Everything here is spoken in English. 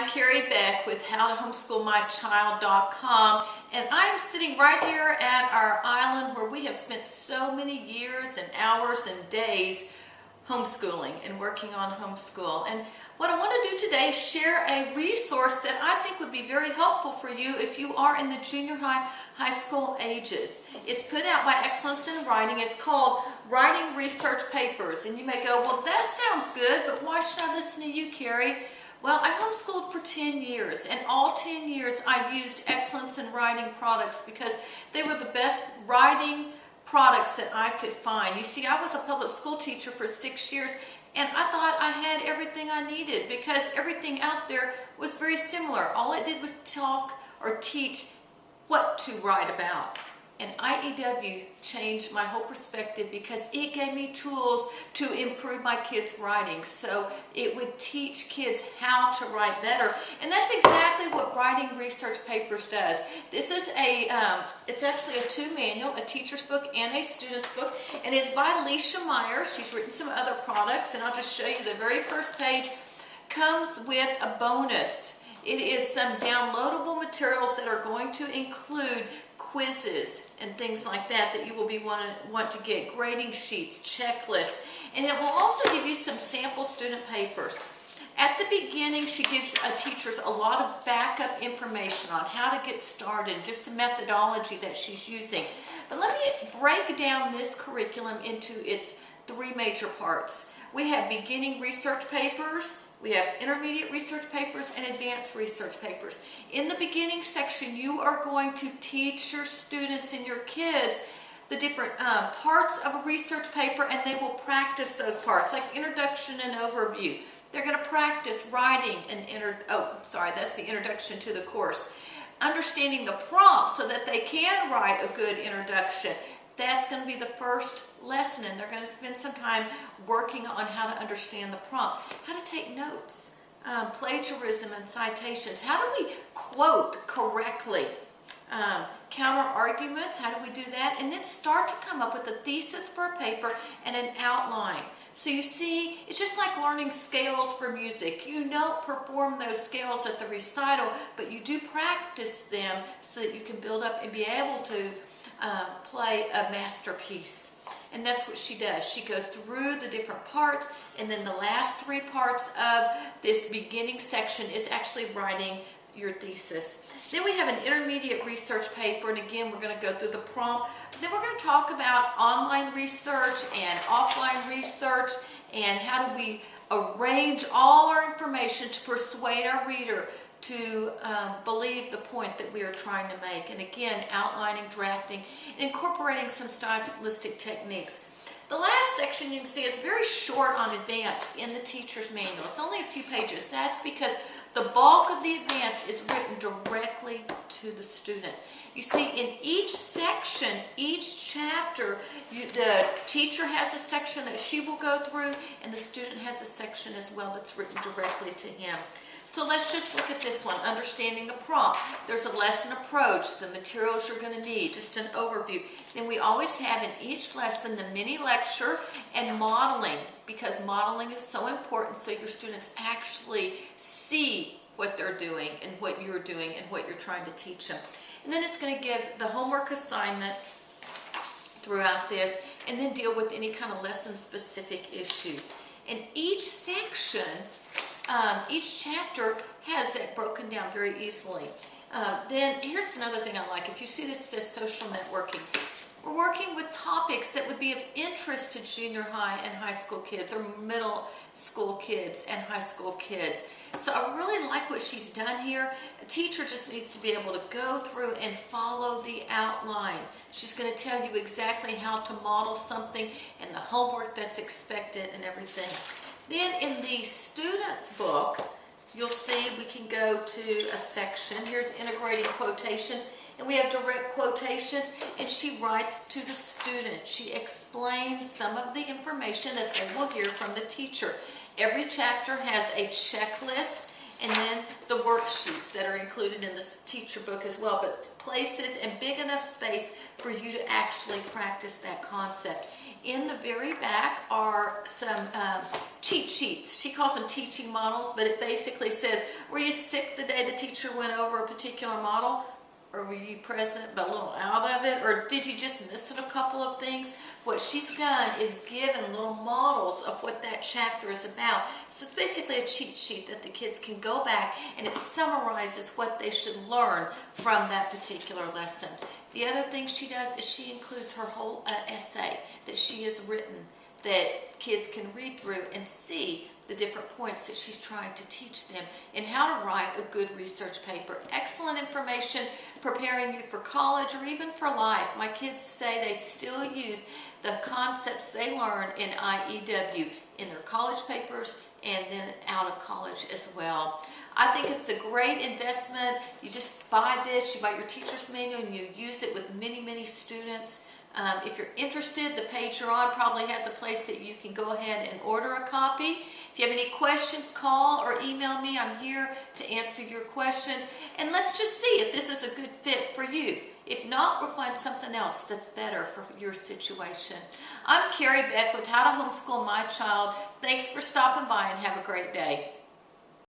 I'm Carrie Beck with howtohomeschoolmychild.com, and I'm sitting right here at our island where we have spent so many years and hours and days homeschooling and working on homeschool. And what I want to do today is share a resource that I think would be very helpful for you if you are in the junior high school ages. It's put out by Excellence in Writing. It's called Writing Research Papers. And you may go, well, that sounds good, but why should I listen to you, Carrie? Well, I homeschooled for 10 years, and all 10 years I used Excellence in Writing products because they were the best writing products that I could find. You see, I was a public school teacher for 6 years, and I thought I had everything I needed because everything out there was very similar. All I did was talk or teach what to write about. And IEW changed my whole perspective because it gave me tools to improve my kids' writing. So it would teach kids how to write better. And that's exactly what Writing Research Papers does. This is it's actually a two manual, a teacher's book and a student's book. And it's by Alicia Meyer. She's written some other products, and I'll just show you the very first page. Comes with a bonus. It is some downloadable materials that are going to include quizzes and things like that you will be want to get, grading sheets, checklists, and it will also give you some sample student papers. At the beginning, she gives teachers a lot of backup information on how to get started, just the methodology that she's using. But let me break down this curriculum into its three major parts. We have beginning research papers, we have intermediate research papers, and advanced research papers. In the beginning section, you are going to teach your students and your kids the different parts of a research paper, and they will practice those parts, like introduction and overview. They're going to practice writing that's the introduction to the course. Understanding the prompt so that they can write a good introduction. That's going to be the first lesson, and they're going to spend some time working on how to understand the prompt, how to take notes, plagiarism and citations, how do we quote correctly, counter arguments, how do we do that, and then start to come up with a thesis for a paper and an outline. So you see, it's just like learning scales for music. You don't perform those scales at the recital, but you do practice them so that you can build up and be able to play a masterpiece. And that's what she does. She goes through the different parts, and then the last three parts of this beginning section is actually writing your thesis. Then we have an intermediate research paper, and again, we're going to go through the prompt. Then we're going to talk about online research and offline research, and how do we arrange all our information to persuade our reader to believe the point that we are trying to make. And again, outlining, drafting, and incorporating some stylistic techniques. The last section you can see is very short on advanced in the teacher's manual. It's only a few pages. That's because the bulk of the advanced is written directly to the student. You see, in each section, each chapter, the teacher has a section that she will go through, and the student has a section as well that's written directly to him. So let's just look at this one, understanding the prompt. There's a lesson approach, the materials you're going to need, just an overview. Then we always have in each lesson the mini lecture and modeling, because modeling is so important so your students actually see what they're doing and what you're doing and what you're trying to teach them. And then it's going to give the homework assignment throughout this, and then deal with any kind of lesson-specific issues. And each section, each chapter has that broken down very easily. Then here's another thing I like. If you see this, it says social networking. We're working with topics that would be of interest to junior high and high school kids, or middle school kids and high school kids. So I really like what she's done here. A teacher just needs to be able to go through and follow the outline. She's going to tell you exactly how to model something and the homework that's expected and everything. Then in the student's book, you'll see we can go to a section. Here's integrating quotations, and we have direct quotations, and she writes to the student. She explains some of the information that they will hear from the teacher. Every chapter has a checklist, and then the worksheets that are included in this teacher book as well, but places and big enough space for you to actually practice that concept. in the very back are some cheat sheets. She calls them teaching models, but it basically says, were you sick the day the teacher went over a particular model? Or were you present but a little out of it? Or did you just miss it a couple of things? What she's done is given little models of what that chapter is about. So it's basically a cheat sheet that the kids can go back, and it summarizes what they should learn from that particular lesson. The other thing she does is she includes her whole essay that she has written that kids can read through and see the different points that she's trying to teach them and how to write a good research paper. Excellent information preparing you for college or even for life. My kids say they still use the concepts they learn in IEW in their college papers and then out of college as well. I think it's a great investment. You just buy this, you buy your teacher's manual, and you use it with many, many students. If you're interested, the page you're on probably has a place that you can go ahead and order a copy. If you have any questions, call or email me. I'm here to answer your questions. And let's just see if this is a good fit for you. If not, we'll find something else that's better for your situation. I'm Carrie Beck with How to Homeschool My Child. Thanks for stopping by and have a great day.